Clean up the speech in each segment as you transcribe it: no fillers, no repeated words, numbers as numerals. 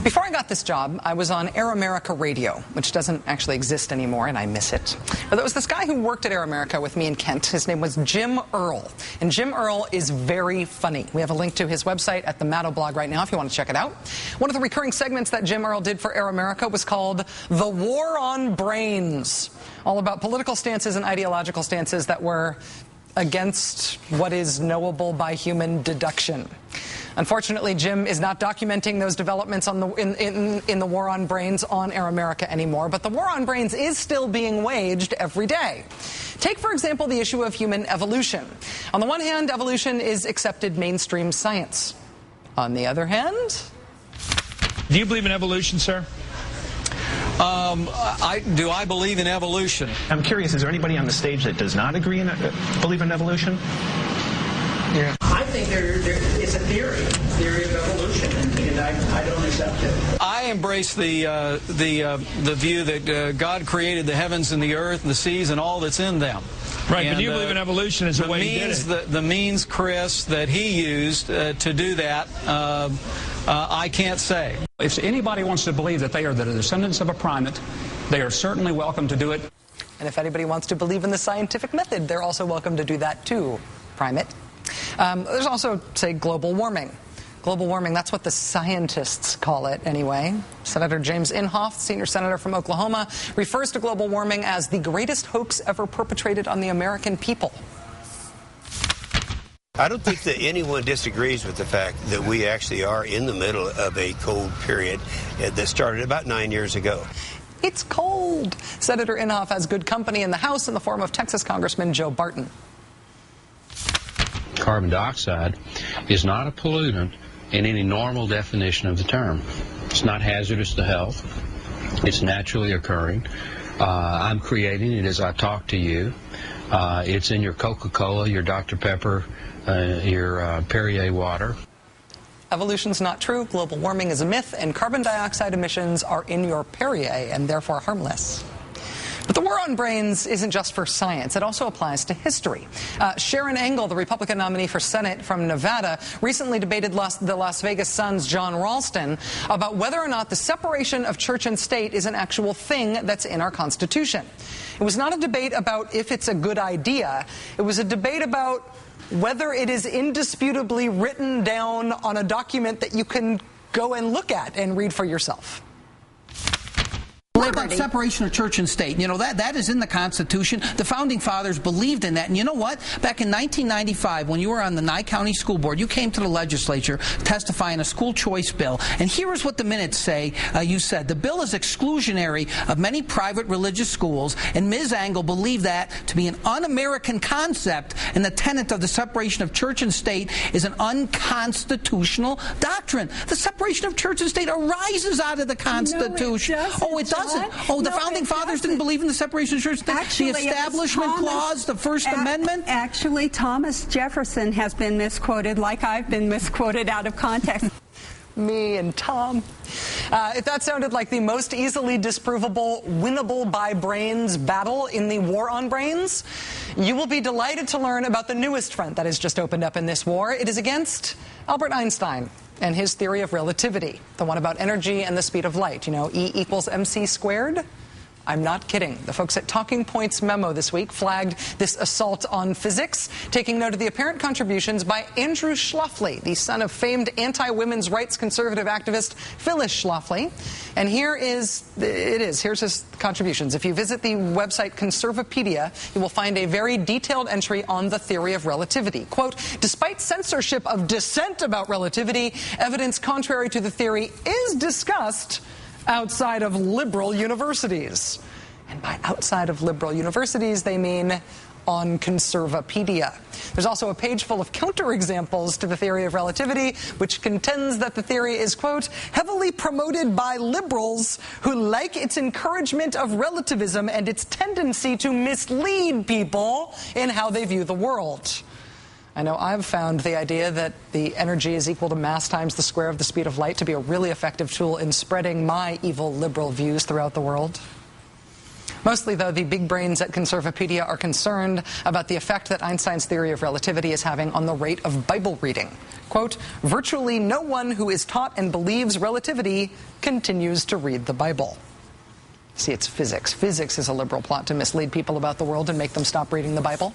Before I got this job, I was on Air America Radio, which doesn't actually exist anymore, and I miss it. But there was this guy who worked at Air America with me in Kent. His name was Jim Earl. And Jim Earl is very funny. We have a link to his website at the Maddow blog right now if you want to check it out. One of the recurring segments that Jim Earl did for Air America was called The War on Brains, all about political stances and ideological stances that were against what is knowable by human deduction. Unfortunately, Jim is not documenting those developments on in the war on brains on Air America anymore, but the war on brains is still being waged every day. Take, for example, the issue of human evolution. On the one hand, evolution is accepted mainstream science. On the other hand... Do you believe in evolution, sir? Do I believe in evolution? I'm curious, is there anybody on the stage that does not believe in evolution? Yeah. I think there is a theory of evolution, and I don't accept it. I embrace the view that God created the heavens and the earth and the seas and all that's in them. Right, but you believe in evolution as the way he did it. The means, Chris, that he used to do that, I can't say. If anybody wants to believe that they are the descendants of a primate, they are certainly welcome to do it. And if anybody wants to believe in the scientific method, they're also welcome to do that too, primate. There's also, say, global warming. Global warming, that's what the scientists call it anyway. Senator James Inhofe, senior senator from Oklahoma, refers to global warming as the greatest hoax ever perpetrated on the American people. I don't think that anyone disagrees with the fact that we actually are in the middle of a cold period that started about 9 years ago. It's cold. Senator Inhofe has good company in the House in the form of Texas Congressman Joe Barton. Carbon dioxide is not a pollutant in any normal definition of the term. It's not hazardous to health. It's naturally occurring. I'm creating it as I talk to you. It's in your Coca-Cola, your Dr. Pepper, your Perrier water. Evolution's not true, global warming is a myth, and carbon dioxide emissions are in your Perrier and therefore harmless. But the war on brains isn't just for science. It also applies to history. Sharon Engel, the Republican nominee for Senate from Nevada, recently debated the Las Vegas Sun's John Ralston about whether or not the separation of church and state is an actual thing that's in our Constitution. It was not a debate about if it's a good idea. It was a debate about whether it is indisputably written down on a document that you can go and look at and read for yourself. What about separation of church and state? You know, that is in the Constitution. The Founding Fathers believed in that. And you know what? Back in 1995, when you were on the Nye County School Board, you came to the legislature testifying a school choice bill. And here is what the minutes say. You said, the bill is exclusionary of many private religious schools, and Ms. Engel believed that to be an un-American concept, and the tenet of the separation of church and state is an unconstitutional doctrine. The separation of church and state arises out of the Constitution. No, it doesn't. Oh, the Founding Fathers didn't believe in the separation of church and state? The Establishment Clause, the First Amendment? Actually, Thomas Jefferson has been misquoted like I've been misquoted out of context. Me and Tom. If that sounded like the most easily disprovable, winnable by brains battle in the war on brains, you will be delighted to learn about the newest front that has just opened up in this war. It is against Albert Einstein and his theory of relativity, the one about energy and the speed of light. You know, E equals mc squared? I'm not kidding. The folks at Talking Points Memo this week flagged this assault on physics, taking note of the apparent contributions by Andrew Schlafly, the son of famed anti-women's rights conservative activist Phyllis Schlafly. And here's his contributions. If you visit the website Conservapedia, you will find a very detailed entry on the theory of relativity. Quote, despite censorship of dissent about relativity, evidence contrary to the theory is discussed outside of liberal universities. And by outside of liberal universities, they mean on Conservapedia. There's also a page full of counterexamples to the theory of relativity, which contends that the theory is, quote, heavily promoted by liberals who like its encouragement of relativism and its tendency to mislead people in how they view the world. I know I've found the idea that the energy is equal to mass times the square of the speed of light to be a really effective tool in spreading my evil liberal views throughout the world. Mostly, though, the big brains at Conservapedia are concerned about the effect that Einstein's theory of relativity is having on the rate of Bible reading. Quote, virtually no one who is taught and believes relativity continues to read the Bible. See, it's physics. Physics is a liberal plot to mislead people about the world and make them stop reading the Bible.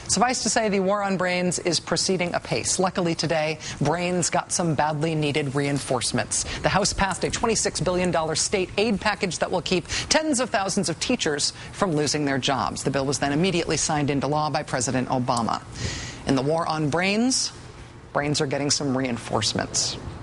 Suffice to say, the war on brains is proceeding apace. Luckily today, brains got some badly needed reinforcements. The House passed a $26 billion state aid package that will keep tens of thousands of teachers from losing their jobs. The bill was then immediately signed into law by President Obama. In the war on brains are getting some reinforcements.